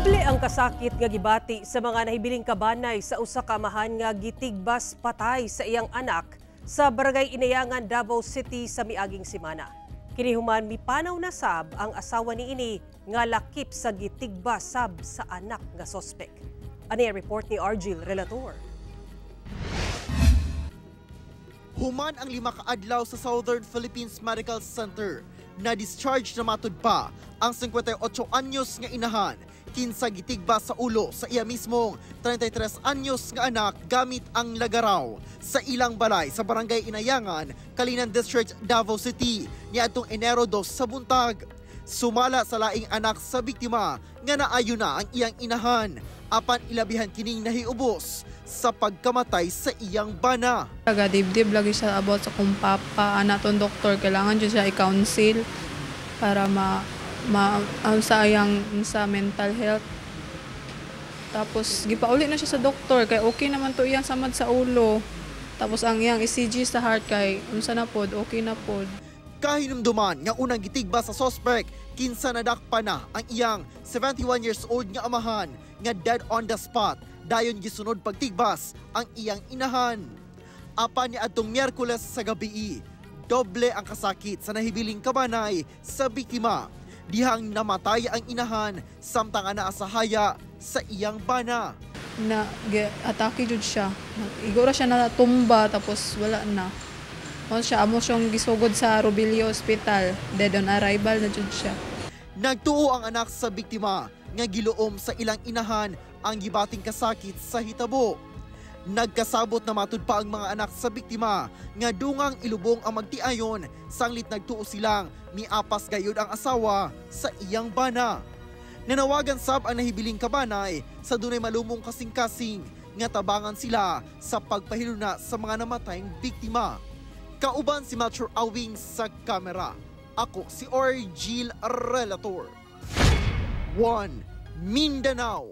Doble ang kasakit nga gibati sa mga nahibiling kabanay sa usa ka amahan nga gitigbas patay sa iyang anak sa Barangay Inayangan, Davao City sa miaging semana. Kini human mipanaw na sab ang asawa niini nga lakip sa gitigbas sab sa anak nga sospek. Ani ang report ni Argil Relator. Human ang 5 ka adlaw sa Southern Philippines Medical Center na discharge na matud pa ang 58 anyos nga inahan kinsa gitigbas sa ulo sa iya mismong 33 anyos nga anak gamit ang lagaraw sa ilang balay sa Barangay Inayangan, Kalinan District, Davao City niadtong Enero 2 sa buntag. Sumala sa laing anak sa biktima nga naayo na ang iyang inahan apan ilabihan kining nahiubos sa pagkamatay sa iyang bana. Taga-dibdib lagi siya about sa kung papa, anaton doktor, kailangan dyan siya i-counsel para sa mental health. Tapos gipauli na siya sa doktor kay okay naman to iyang samad sa ulo. Tapos ang iyang ECG sa heart kay unsa na pod, okay na pod. Kahinumduman nga unang gitigba sa suspect kinsa nadakpa na ang iyang 71 years old nga amahan nga dead on the spot. Dayon gisunod pagtigbas ang iyang inahan. Apan niadtong Miyerkules sa gabi, doble ang kasakit sa nahibiling kabanay sa biktima. Dihang namatay ang inahan samtang anaa sa haya sa iyang bana. Na atake jud siya. Igora siya na tumba tapos wala na. Amo siyang gisugod sa Robilio Hospital. Dead on arrival na jud siya. Nagtuo ang anak sa biktima nga giluom sa ilang inahan ang gibating kasakit sa hitabo. Nagkasabot na matud pa ang mga anak sa biktima nga dungang ilubong ang magtiayon sanglit nagtuo silang miapas gayud ang asawa sa iyang bana. Nanawagan sab ang nahibiling kabanay sa dunay malumong kasing-kasing nga tabangan sila sa pagpahiluna sa mga namatayng biktima. Kauban si Mature Awing sa kamera. Ako si Argil Relator. 1 Mindanao.